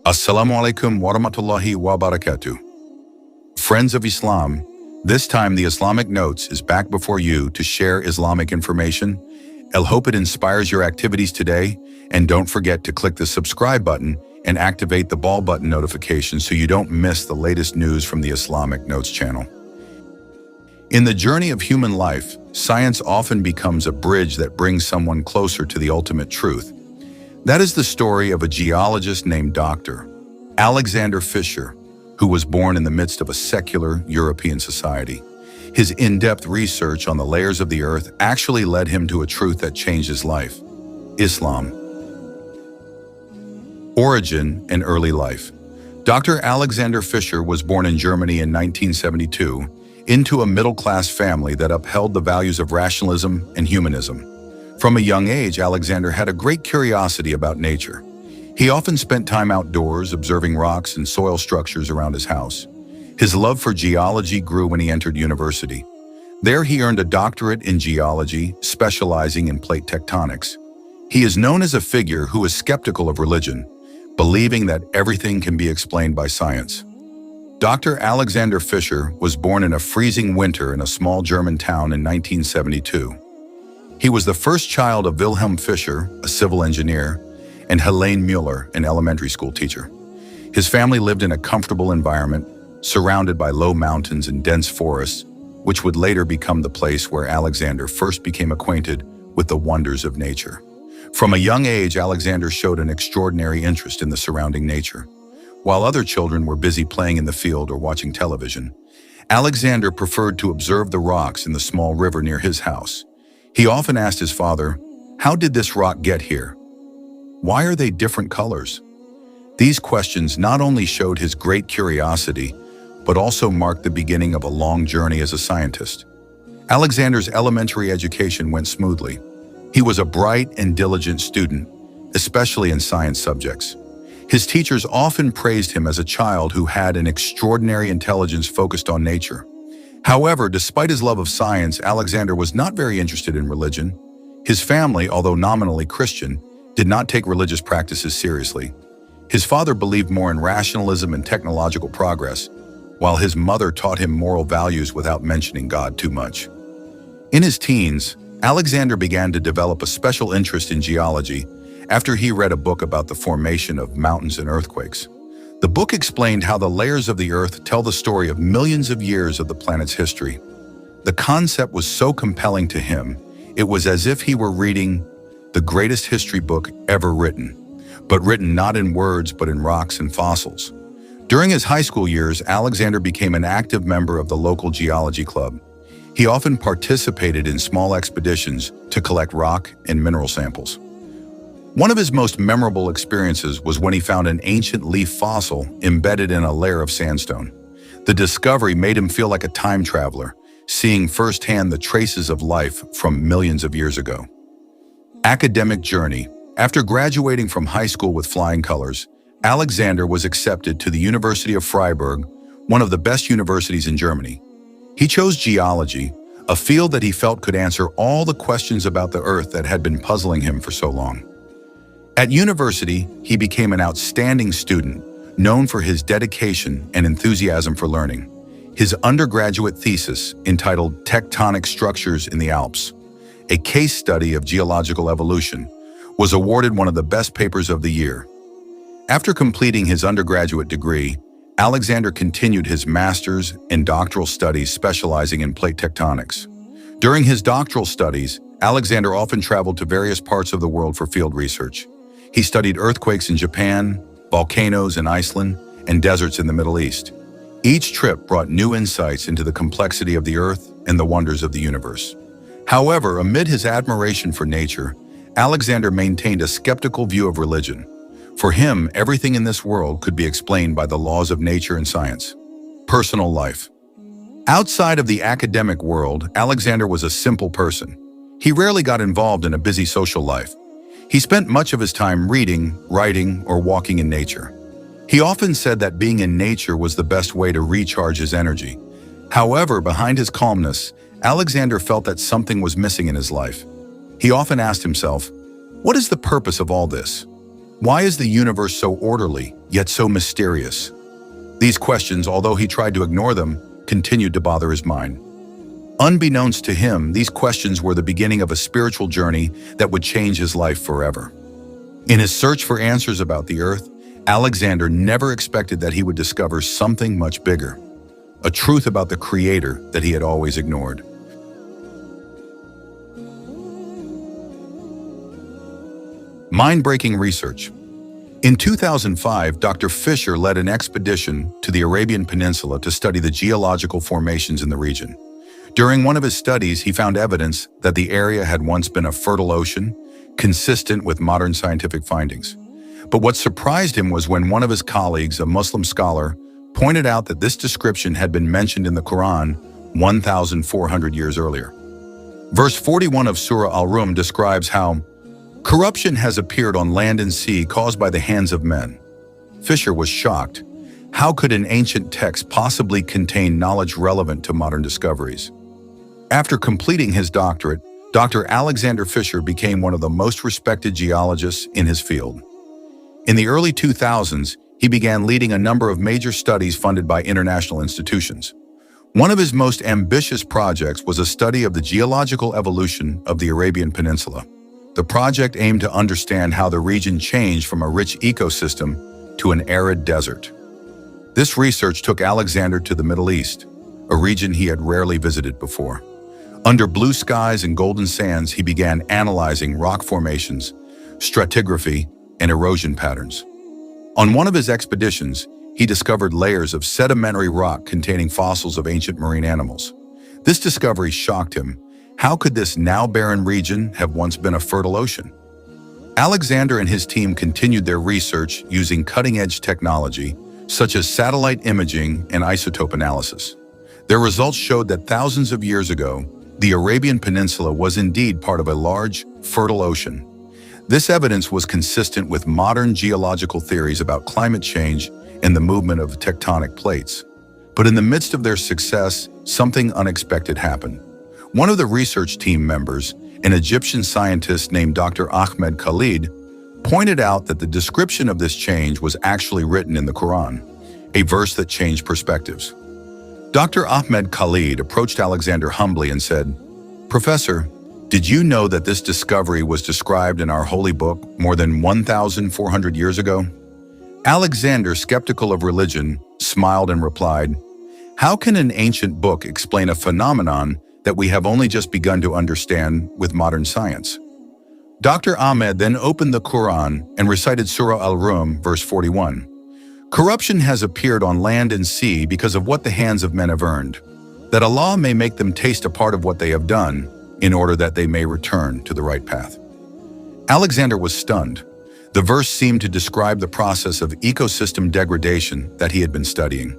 Assalamu alaikum wa rahmatullahi wa barakatuh. Friends of Islam, this time the Islamic Notes is back before you to share Islamic information. I hope it inspires your activities today, and don't forget to click the subscribe button and activate the bell button notification so you don't miss the latest news from the Islamic Notes channel. In the journey of human life, science often becomes a bridge that brings someone closer to the ultimate truth. That is the story of a geologist named Dr. Alexander Fisher, who was born in the midst of a secular European society. His in-depth research on the layers of the earth actually led him to a truth that changed his life: Islam. Origin and early life. Dr. Alexander Fisher was born in Germany in 1972 into a middle-class family that upheld the values of rationalism and humanism. From a young age, Alexander had a great curiosity about nature. He often spent time outdoors, observing rocks and soil structures around his house. His love for geology grew when he entered university. There he earned a doctorate in geology, specializing in plate tectonics. He is known as a figure who is skeptical of religion, believing that everything can be explained by science. Dr. Alexander Fisher was born in a freezing winter in a small German town in 1972. He was the first child of Wilhelm Fischer, a civil engineer, and Helene Mueller, an elementary school teacher. His family lived in a comfortable environment, surrounded by low mountains and dense forests, which would later become the place where Alexander first became acquainted with the wonders of nature. From a young age, Alexander showed an extraordinary interest in the surrounding nature. While other children were busy playing in the field or watching television, Alexander preferred to observe the rocks in the small river near his house. He often asked his father, "How did this rock get here? Why are they different colors?" These questions not only showed his great curiosity, but also marked the beginning of a long journey as a scientist. Alexander's elementary education went smoothly. He was a bright and diligent student, especially in science subjects. His teachers often praised him as a child who had an extraordinary intelligence focused on nature. However, despite his love of science, Alexander was not very interested in religion. His family, although nominally Christian, did not take religious practices seriously. His father believed more in rationalism and technological progress, while his mother taught him moral values without mentioning God too much. In his teens, Alexander began to develop a special interest in geology after he read a book about the formation of mountains and earthquakes. The book explained how the layers of the earth tell the story of millions of years of the planet's history. The concept was so compelling to him, it was as if he were reading the greatest history book ever written, but written not in words but in rocks and fossils. During his high school years, Alexander became an active member of the local geology club. He often participated in small expeditions to collect rock and mineral samples. One of his most memorable experiences was when he found an ancient leaf fossil embedded in a layer of sandstone. The discovery made him feel like a time traveler, seeing firsthand the traces of life from millions of years ago. Academic journey. After graduating from high school with flying colors, Alexander was accepted to the University of Freiburg, one of the best universities in Germany. He chose geology, a field that he felt could answer all the questions about the earth that had been puzzling him for so long. At university, he became an outstanding student, known for his dedication and enthusiasm for learning. His undergraduate thesis, entitled Tectonic Structures in the Alps, a case study of geological evolution, was awarded one of the best papers of the year. After completing his undergraduate degree, Alexander continued his master's and doctoral studies specializing in plate tectonics. During his doctoral studies, Alexander often traveled to various parts of the world for field research. He studied earthquakes in Japan, volcanoes in Iceland, and deserts in the Middle East. Each trip brought new insights into the complexity of the earth and the wonders of the universe. However, amid his admiration for nature, Alexander maintained a skeptical view of religion. For him, everything in this world could be explained by the laws of nature and science. Personal life. Outside of the academic world, Alexander was a simple person. He rarely got involved in a busy social life. He spent much of his time reading, writing, or walking in nature. He often said that being in nature was the best way to recharge his energy. However, behind his calmness, Alexander felt that something was missing in his life. He often asked himself, "What is the purpose of all this? Why is the universe so orderly, yet so mysterious? These questions, although he tried to ignore them, continued to bother his mind. Unbeknownst to him, these questions were the beginning of a spiritual journey that would change his life forever. In his search for answers about the earth, Alexander never expected that he would discover something much bigger, a truth about the Creator that he had always ignored. Mind-breaking research. In 2005, Dr. Fisher led an expedition to the Arabian Peninsula to study the geological formations in the region. During one of his studies, he found evidence that the area had once been a fertile ocean, consistent with modern scientific findings. But what surprised him was when one of his colleagues, a Muslim scholar, pointed out that this description had been mentioned in the Qur'an 1,400 years earlier. Verse 41 of Surah Al-Rum describes how corruption has appeared on land and sea caused by the hands of men. Fisher was shocked. How could an ancient text possibly contain knowledge relevant to modern discoveries? After completing his doctorate, Dr. Alexander Fisher became one of the most respected geologists in his field. In the early 2000s, he began leading a number of major studies funded by international institutions. One of his most ambitious projects was a study of the geological evolution of the Arabian Peninsula. The project aimed to understand how the region changed from a rich ecosystem to an arid desert. This research took Alexander to the Middle East, a region he had rarely visited before. Under blue skies and golden sands, he began analyzing rock formations, stratigraphy, and erosion patterns. On one of his expeditions, he discovered layers of sedimentary rock containing fossils of ancient marine animals. This discovery shocked him. How could this now barren region have once been a fertile ocean? Alexander and his team continued their research using cutting-edge technology, such as satellite imaging and isotope analysis. Their results showed that thousands of years ago, the Arabian Peninsula was indeed part of a large, fertile ocean. This evidence was consistent with modern geological theories about climate change and the movement of tectonic plates. But in the midst of their success, something unexpected happened. One of the research team members, an Egyptian scientist named Dr. Ahmed Khalid, pointed out that the description of this change was actually written in the Qur'an, a verse that changed perspectives. Dr. Ahmed Khalid approached Alexander humbly and said, "Professor, did you know that this discovery was described in our holy book more than 1,400 years ago?" Alexander, skeptical of religion, smiled and replied, "How can an ancient book explain a phenomenon that we have only just begun to understand with modern science?" Dr. Ahmed then opened the Qur'an and recited Surah Al-Rum, verse 41. "Corruption has appeared on land and sea because of what the hands of men have earned, that Allah may make them taste a part of what they have done, in order that they may return to the right path." Alexander was stunned. The verse seemed to describe the process of ecosystem degradation that he had been studying.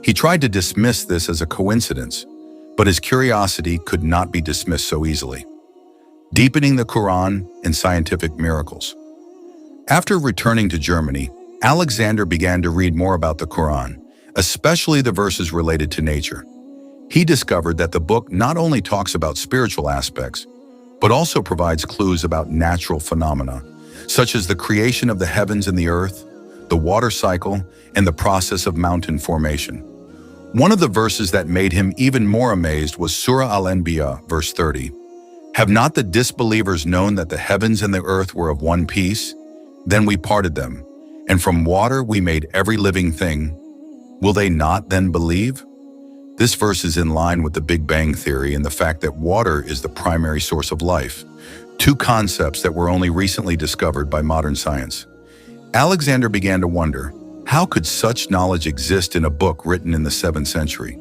He tried to dismiss this as a coincidence, but his curiosity could not be dismissed so easily. Deepening the Qur'an and scientific miracles. After returning to Germany, Alexander began to read more about the Qur'an, especially the verses related to nature. He discovered that the book not only talks about spiritual aspects, but also provides clues about natural phenomena, such as the creation of the heavens and the earth, the water cycle, and the process of mountain formation. One of the verses that made him even more amazed was Surah Al-Anbiya, verse 30. "Have not the disbelievers known that the heavens and the earth were of one piece? Then we parted them, and from water we made every living thing. Will they not then believe?" This verse is in line with the Big Bang Theory and the fact that water is the primary source of life, two concepts that were only recently discovered by modern science. Alexander began to wonder, how could such knowledge exist in a book written in the 7th century?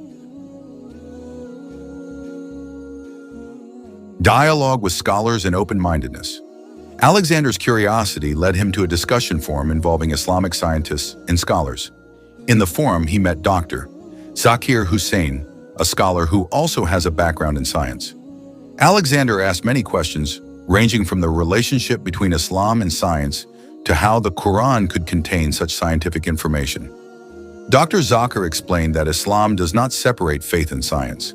Dialogue with scholars and open-mindedness. Alexander's curiosity led him to a discussion forum involving Islamic scientists and scholars. In the forum, he met Dr. Zakir Hussain, a scholar who also has a background in science. Alexander asked many questions, ranging from the relationship between Islam and science to how the Qur'an could contain such scientific information. Dr. Zakir explained that Islam does not separate faith and science.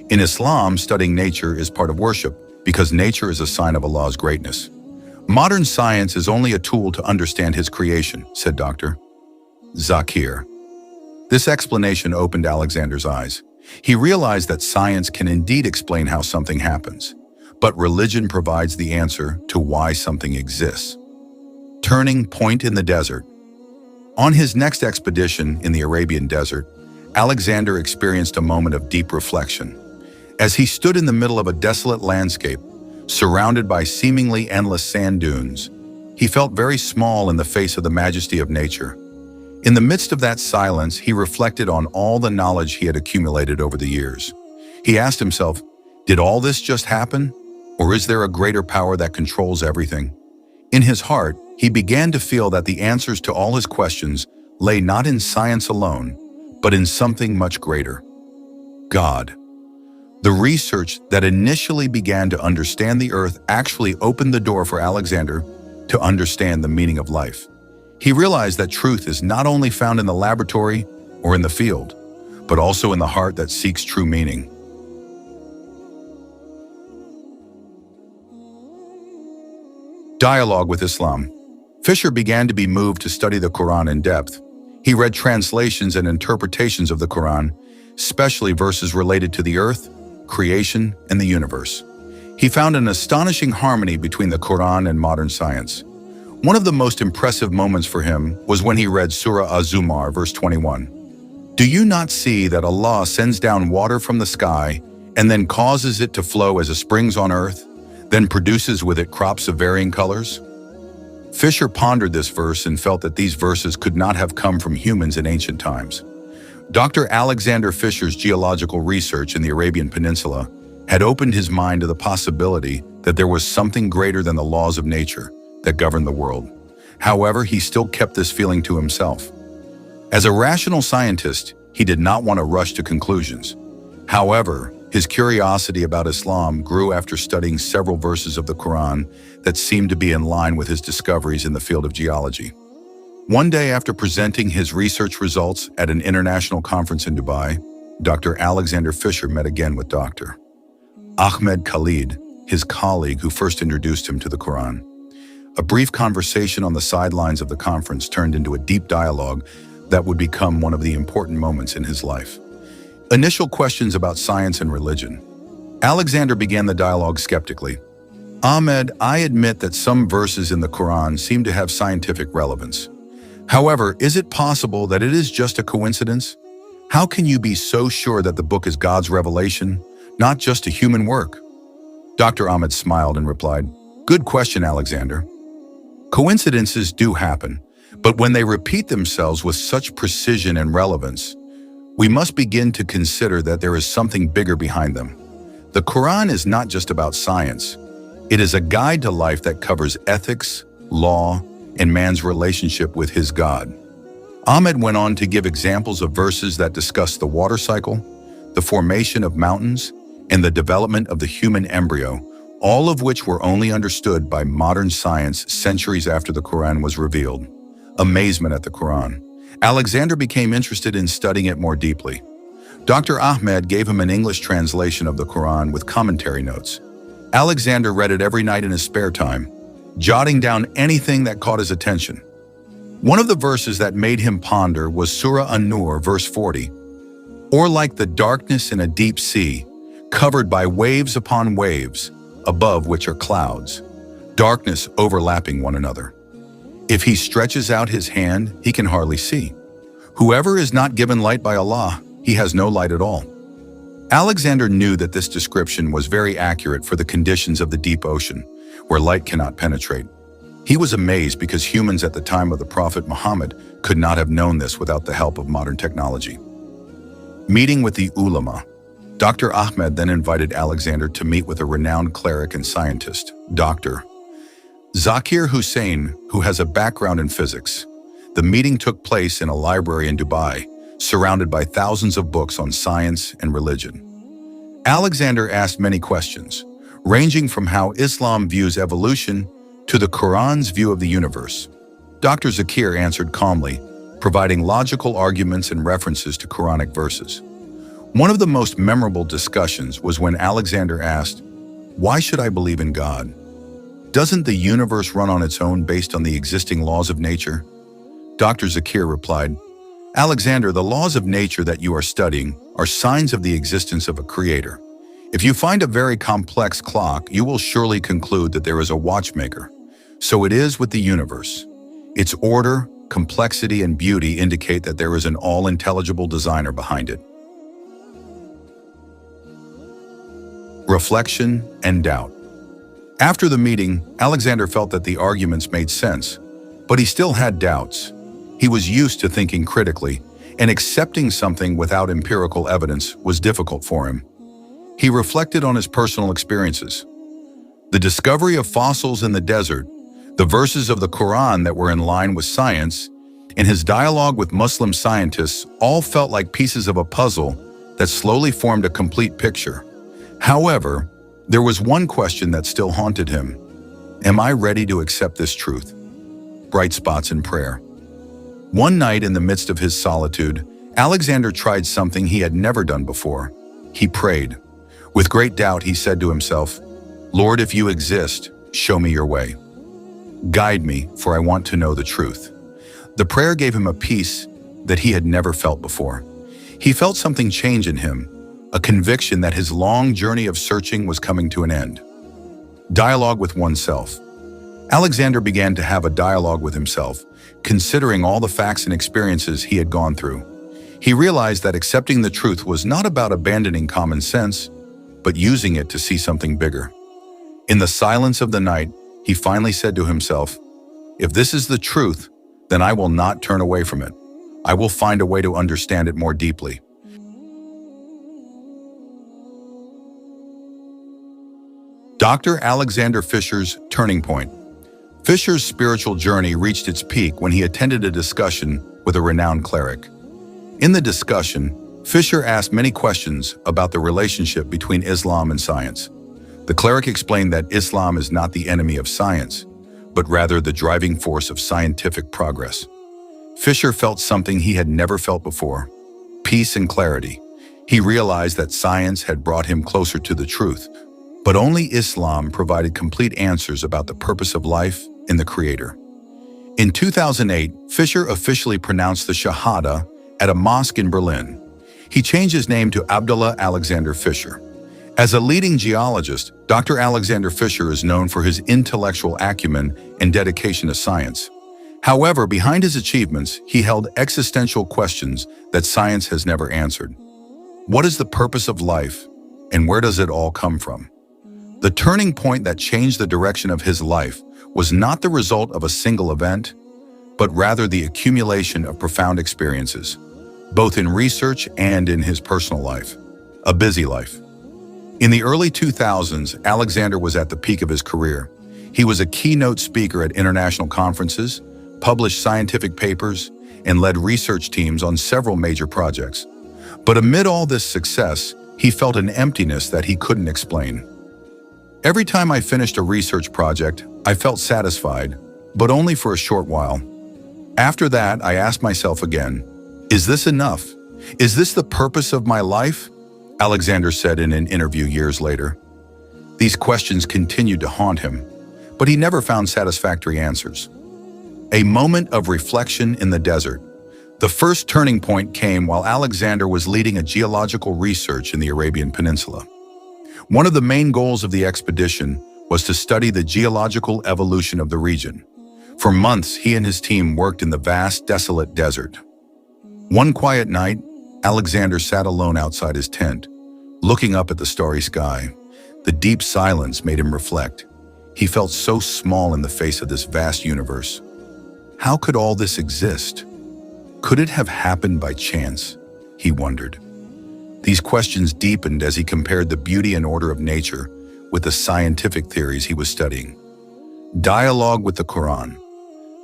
In Islam, studying nature is part of worship because nature is a sign of Allah's greatness. Modern science is only a tool to understand His creation, said Dr. Zakir. This explanation opened Alexander's eyes. He realized that science can indeed explain how something happens, but religion provides the answer to why something exists. Turning point in the desert. On his next expedition in the Arabian desert, Alexander experienced a moment of deep reflection. As he stood in the middle of a desolate landscape, surrounded by seemingly endless sand dunes, he felt very small in the face of the majesty of nature. In the midst of that silence, he reflected on all the knowledge he had accumulated over the years. He asked himself, did all this just happen? Or is there a greater power that controls everything? In his heart, he began to feel that the answers to all his questions lay not in science alone, but in something much greater: God. The research that initially began to understand the earth actually opened the door for Alexander to understand the meaning of life. He realized that truth is not only found in the laboratory or in the field, but also in the heart that seeks true meaning. Dialogue with Islam. Fisher began to be moved to study the Qur'an in depth. He read translations and interpretations of the Qur'an, especially verses related to the earth, creation, and the universe. He found an astonishing harmony between the Qur'an and modern science. One of the most impressive moments for him was when he read Surah Az-Zumar, verse 21. Do you not see that Allah sends down water from the sky and then causes it to flow as springs on earth, then produces with it crops of varying colors? Fisher pondered this verse and felt that these verses could not have come from humans in ancient times. Dr. Alexander Fisher's geological research in the Arabian Peninsula had opened his mind to the possibility that there was something greater than the laws of nature that governed the world. However, he still kept this feeling to himself. As a rational scientist, he did not want to rush to conclusions. However, his curiosity about Islam grew after studying several verses of the Qur'an that seemed to be in line with his discoveries in the field of geology. One day after presenting his research results at an international conference in Dubai, Dr. Alexander Fisher met again with Dr. Ahmed Khalid, his colleague who first introduced him to the Qur'an. A brief conversation on the sidelines of the conference turned into a deep dialogue that would become one of the important moments in his life. Initial questions about science and religion. Alexander began the dialogue skeptically. Ahmed, I admit that some verses in the Qur'an seem to have scientific relevance. However, is it possible that it is just a coincidence? How can you be so sure that the book is God's revelation, not just a human work? Dr. Ahmed smiled and replied, Good question, Alexander. Coincidences do happen, but when they repeat themselves with such precision and relevance, we must begin to consider that there is something bigger behind them. The Qur'an is not just about science. It is a guide to life that covers ethics, law, and man's relationship with his God. Ahmed went on to give examples of verses that discuss the water cycle, the formation of mountains, and the development of the human embryo, all of which were only understood by modern science centuries after the Qur'an was revealed. Amazement at the Qur'an. Alexander became interested in studying it more deeply. Dr. Ahmed gave him an English translation of the Qur'an with commentary notes. Alexander read it every night in his spare time, jotting down anything that caught his attention. One of the verses that made him ponder was Surah An-Nur, verse 40. Or like the darkness in a deep sea, covered by waves upon waves, above which are clouds, darkness overlapping one another. If he stretches out his hand, he can hardly see. Whoever is not given light by Allah, he has no light at all. Alexander knew that this description was very accurate for the conditions of the deep ocean, where light cannot penetrate. He was amazed because humans at the time of the Prophet Muhammad could not have known this without the help of modern technology. Meeting with the ulama. Dr. Ahmed then invited Alexander to meet with a renowned cleric and scientist, Dr. Zakir Hussain, who has a background in physics. The meeting took place in a library in Dubai, surrounded by thousands of books on science and religion. Alexander asked many questions, ranging from how Islam views evolution to the Qur'an's view of the universe. Dr. Zakir answered calmly, providing logical arguments and references to Quranic verses. One of the most memorable discussions was when Alexander asked, "Why should I believe in God? Doesn't the universe run on its own based on the existing laws of nature?" Dr. Zakir replied, "Alexander, the laws of nature that you are studying are signs of the existence of a creator. If you find a very complex clock, you will surely conclude that there is a watchmaker. So it is with the universe. Its order, complexity, and beauty indicate that there is an all-intelligible designer behind it." Reflection and doubt. After the meeting, Alexander felt that the arguments made sense, but he still had doubts. He was used to thinking critically, and accepting something without empirical evidence was difficult for him. He reflected on his personal experiences. The discovery of fossils in the desert, the verses of the Qur'an that were in line with science, and his dialogue with Muslim scientists all felt like pieces of a puzzle that slowly formed a complete picture. However, there was one question that still haunted him. Am I ready to accept this truth? Bright spots in prayer. One night in the midst of his solitude, Alexander tried something he had never done before. He prayed. With great doubt, he said to himself, "Lord, if you exist, show me your way. Guide me, for I want to know the truth." The prayer gave him a peace that he had never felt before. He felt something change in him, a conviction that his long journey of searching was coming to an end. Dialogue with oneself. Alexander began to have a dialogue with himself, considering all the facts and experiences he had gone through. He realized that accepting the truth was not about abandoning common sense, but using it to see something bigger. In the silence of the night, he finally said to himself, "If this is the truth, then I will not turn away from it. I will find a way to understand it more deeply." Dr. Alexander Fisher's turning point. Fisher's spiritual journey reached its peak when he attended a discussion with a renowned cleric. In the discussion, Fisher asked many questions about the relationship between Islam and science. The cleric explained that Islam is not the enemy of science, but rather the driving force of scientific progress. Fisher felt something he had never felt before: peace and clarity. He realized that science had brought him closer to the truth, but only Islam provided complete answers about the purpose of life and the Creator. In 2008, Fisher officially pronounced the Shahada at a mosque in Berlin. He changed his name to Abdullah Alexander Fisher. As a leading geologist, Dr. Alexander Fisher is known for his intellectual acumen and dedication to science. However, behind his achievements, he held existential questions that science has never answered. What is the purpose of life, and where does it all come from? The turning point that changed the direction of his life was not the result of a single event, but rather the accumulation of profound experiences, both in research and in his personal life. A busy life. In the early 2000s, Alexander was at the peak of his career. He was a keynote speaker at international conferences, published scientific papers, and led research teams on several major projects. But amid all this success, he felt an emptiness that he couldn't explain. Every time I finished a research project, I felt satisfied, but only for a short while. After that, I asked myself again, is this enough? Is this the purpose of my life? Alexander said in an interview years later. These questions continued to haunt him, but he never found satisfactory answers. A moment of reflection in the desert. The first turning point came while Alexander was leading a geological research in the Arabian Peninsula. One of the main goals of the expedition was to study the geological evolution of the region. For months, he and his team worked in the vast, desolate desert. One quiet night, Alexander sat alone outside his tent, looking up at the starry sky. The deep silence made him reflect. He felt so small in the face of this vast universe. How could all this exist? Could it have happened by chance? He wondered. These questions deepened as he compared the beauty and order of nature with the scientific theories he was studying. Dialogue with the Qur'an.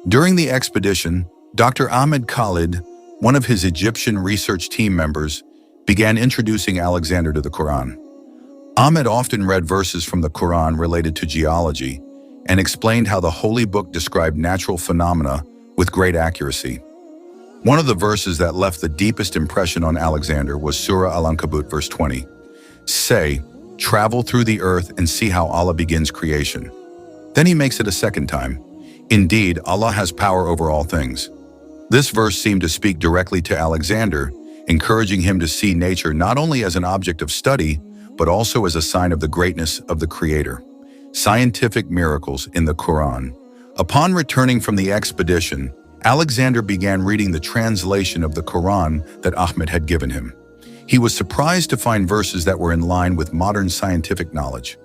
During the expedition, Dr. Ahmed Khalid, one of his Egyptian research team members, began introducing Alexander to the Qur'an. Ahmed often read verses from the Qur'an related to geology and explained how the holy book described natural phenomena with great accuracy. One of the verses that left the deepest impression on Alexander was Surah Al-Ankabut, verse 20. Say, travel through the earth and see how Allah begins creation. Then he makes it a second time. Indeed, Allah has power over all things. This verse seemed to speak directly to Alexander, encouraging him to see nature not only as an object of study, but also as a sign of the greatness of the Creator. Scientific miracles in the Qur'an. Upon returning from the expedition, Alexander began reading the translation of the Qur'an that Ahmed had given him. He was surprised to find verses that were in line with modern scientific knowledge.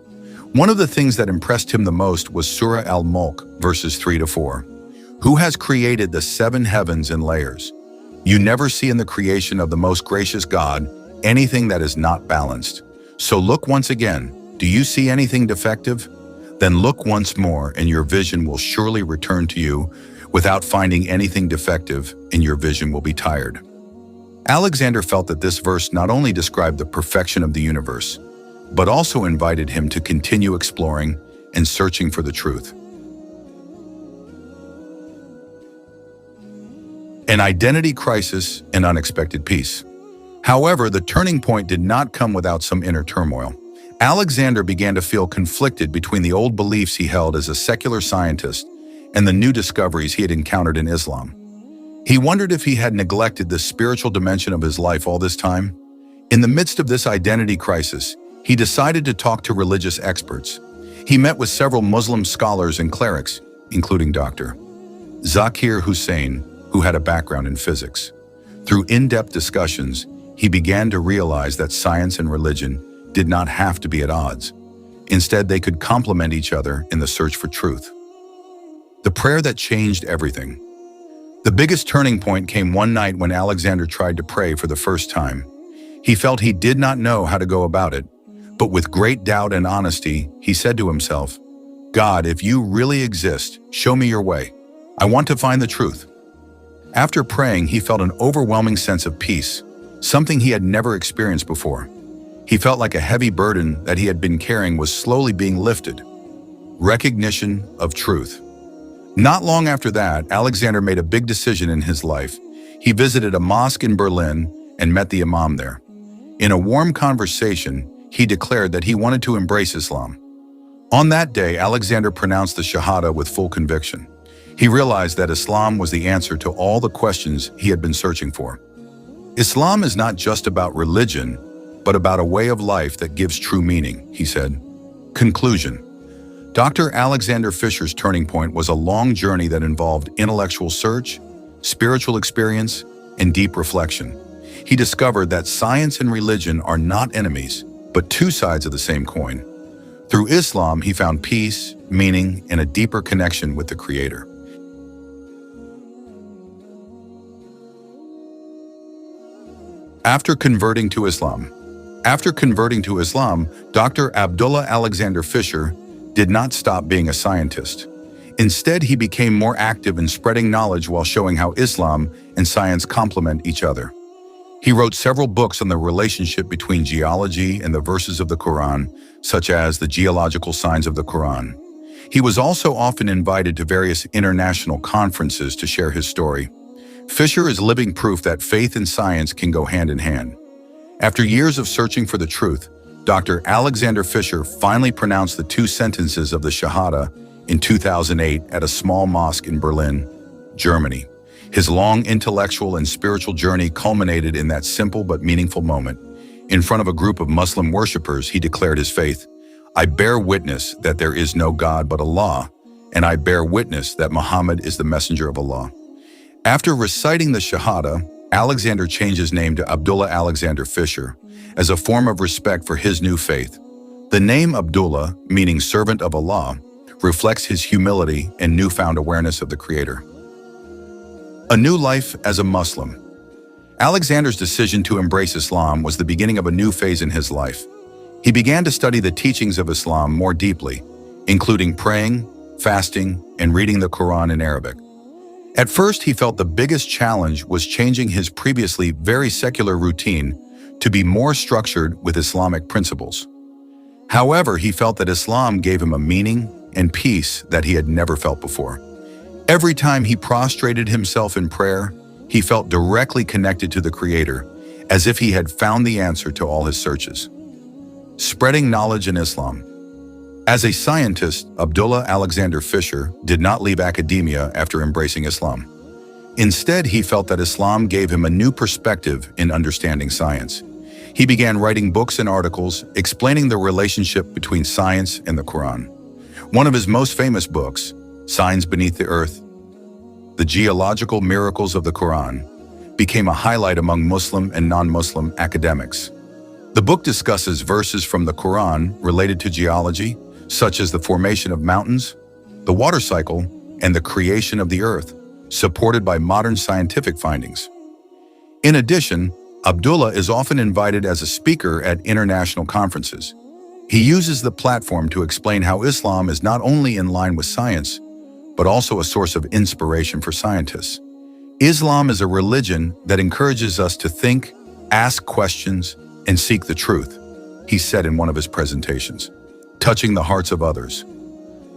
One of the things that impressed him the most was Surah Al-Mulk, verses 3-4. Who has created the 7 heavens in layers? You never see in the creation of the most gracious God anything that is not balanced. So look once again. Do you see anything defective? Then look once more and your vision will surely return to you. Without finding anything defective, and your vision will be tired. Alexander felt that this verse not only described the perfection of the universe, but also invited him to continue exploring and searching for the truth. An identity crisis and unexpected peace. However, the turning point did not come without some inner turmoil. Alexander began to feel conflicted between the old beliefs he held as a secular scientist and the new discoveries he had encountered in Islam. He wondered if he had neglected the spiritual dimension of his life all this time. In the midst of this identity crisis, he decided to talk to religious experts. He met with several Muslim scholars and clerics, including Dr. Zakir Hussain, who had a background in physics. Through in-depth discussions, he began to realize that science and religion did not have to be at odds. Instead, they could complement each other in the search for truth. The prayer that changed everything. The biggest turning point came one night when Alexander tried to pray for the first time. He felt he did not know how to go about it, but with great doubt and honesty, he said to himself, God, if you really exist, show me your way. I want to find the truth. After praying, he felt an overwhelming sense of peace, something he had never experienced before. He felt like a heavy burden that he had been carrying was slowly being lifted. Recognition of truth. Not long after that, Alexander made a big decision in his life. He visited a mosque in Berlin and met the imam there. In a warm conversation, he declared that he wanted to embrace Islam. On that day, Alexander pronounced the Shahada with full conviction. He realized that Islam was the answer to all the questions he had been searching for. Islam is not just about religion, but about a way of life that gives true meaning, he said. Conclusion. Dr. Alexander Fisher's turning point was a long journey that involved intellectual search, spiritual experience, and deep reflection. He discovered that science and religion are not enemies, but two sides of the same coin. Through Islam, he found peace, meaning, and a deeper connection with the Creator. After converting to Islam, Dr. Abdullah Alexander Fisher did not stop being a scientist. Instead, he became more active in spreading knowledge while showing how Islam and science complement each other. He wrote several books on the relationship between geology and the verses of the Qur'an, such as the geological signs of the Qur'an. He was also often invited to various international conferences to share his story. Fisher is living proof that faith and science can go hand in hand. After years of searching for the truth, Dr. Alexander Fisher finally pronounced the 2 sentences of the Shahada in 2008 at a small mosque in Berlin, Germany. His long intellectual and spiritual journey culminated in that simple but meaningful moment. In front of a group of Muslim worshippers, he declared his faith. I bear witness that there is no God but Allah, and I bear witness that Muhammad is the messenger of Allah. After reciting the Shahada, Alexander changed his name to Abdullah Alexander Fisher as a form of respect for his new faith. The name Abdullah, meaning servant of Allah, reflects his humility and newfound awareness of the Creator. A new life as a Muslim. Alexander's decision to embrace Islam was the beginning of a new phase in his life. He began to study the teachings of Islam more deeply, including praying, fasting, and reading the Qur'an in Arabic. At first, he felt the biggest challenge was changing his previously very secular routine to be more structured with Islamic principles. However, he felt that Islam gave him a meaning and peace that he had never felt before. Every time he prostrated himself in prayer, he felt directly connected to the Creator, as if he had found the answer to all his searches. Spreading knowledge in Islam. As a scientist, Abdullah Alexander Fisher did not leave academia after embracing Islam. Instead, he felt that Islam gave him a new perspective in understanding science. He began writing books and articles explaining the relationship between science and the Quran. One of his most famous books, Signs Beneath the Earth, The Geological Miracles of the Quran, became a highlight among Muslim and non-Muslim academics. The book discusses verses from the Quran related to geology, such as the formation of mountains, the water cycle, and the creation of the earth, supported by modern scientific findings. In addition, Abdullah is often invited as a speaker at international conferences. He uses the platform to explain how Islam is not only in line with science, but also a source of inspiration for scientists. Islam is a religion that encourages us to think, ask questions, and seek the truth, he said in one of his presentations, touching the hearts of others.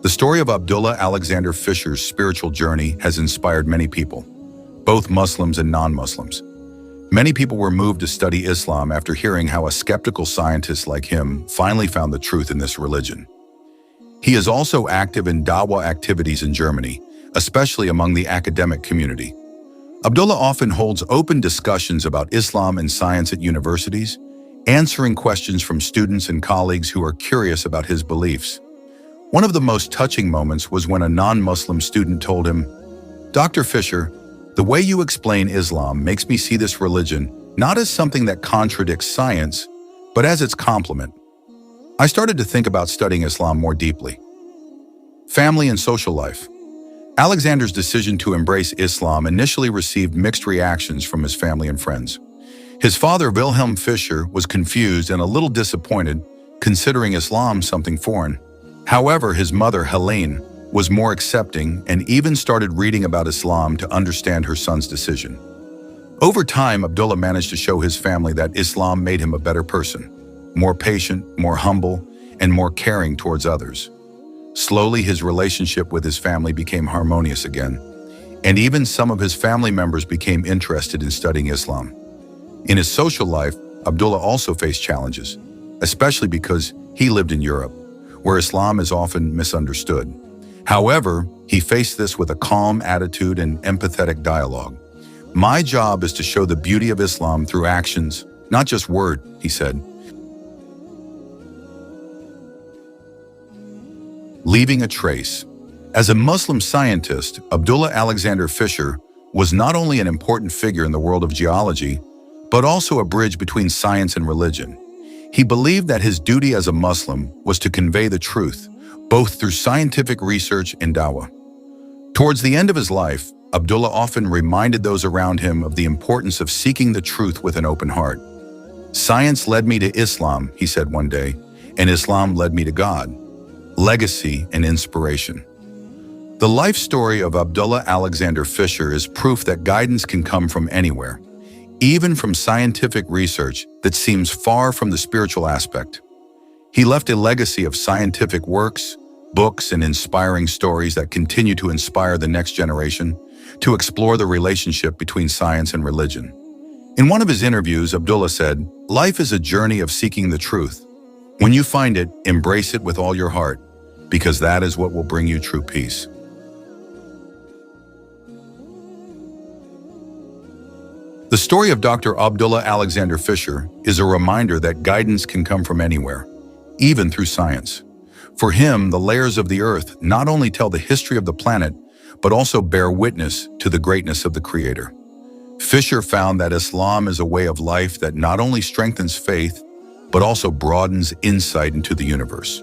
The story of Abdullah Alexander Fisher's spiritual journey has inspired many people, both Muslims and non-Muslims. Many people were moved to study Islam after hearing how a skeptical scientist like him finally found the truth in this religion. He is also active in dawah activities in Germany, especially among the academic community. Abdullah often holds open discussions about Islam and science at universities, answering questions from students and colleagues who are curious about his beliefs. One of the most touching moments was when a non-Muslim student told him, "Dr. Fisher, the way you explain Islam makes me see this religion not as something that contradicts science, but as its complement. I started to think about studying Islam more deeply." Family and social life. Alexander's decision to embrace Islam initially received mixed reactions from his family and friends. His father, Wilhelm Fischer, was confused and a little disappointed, considering Islam something foreign. However, his mother, Helene, was more accepting and even started reading about Islam to understand her son's decision. Over time, Abdullah managed to show his family that Islam made him a better person, more patient, more humble, and more caring towards others. Slowly, his relationship with his family became harmonious again, and even some of his family members became interested in studying Islam. In his social life, Abdullah also faced challenges, especially because he lived in Europe, where Islam is often misunderstood. However, he faced this with a calm attitude and empathetic dialogue. "My job is to show the beauty of Islam through actions, not just word," he said. Leaving a trace. As a Muslim scientist, Abdullah Alexander Fisher was not only an important figure in the world of geology, but also a bridge between science and religion. He believed that his duty as a Muslim was to convey the truth, both through scientific research and dawah. Towards the end of his life, Abdullah often reminded those around him of the importance of seeking the truth with an open heart. "Science led me to Islam," he said one day, "and Islam led me to God." Legacy and inspiration. The life story of Abdullah Alexander Fisher is proof that guidance can come from anywhere, even from scientific research that seems far from the spiritual aspect. He left a legacy of scientific works, books, and inspiring stories that continue to inspire the next generation to explore the relationship between science and religion. In one of his interviews, Abdullah said, "Life is a journey of seeking the truth. When you find it, embrace it with all your heart, because that is what will bring you true peace." The story of Dr. Abdullah Alexander Fisher is a reminder that guidance can come from anywhere, even through science. For him, the layers of the earth not only tell the history of the planet, but also bear witness to the greatness of the Creator. Fisher found that Islam is a way of life that not only strengthens faith, but also broadens insight into the universe.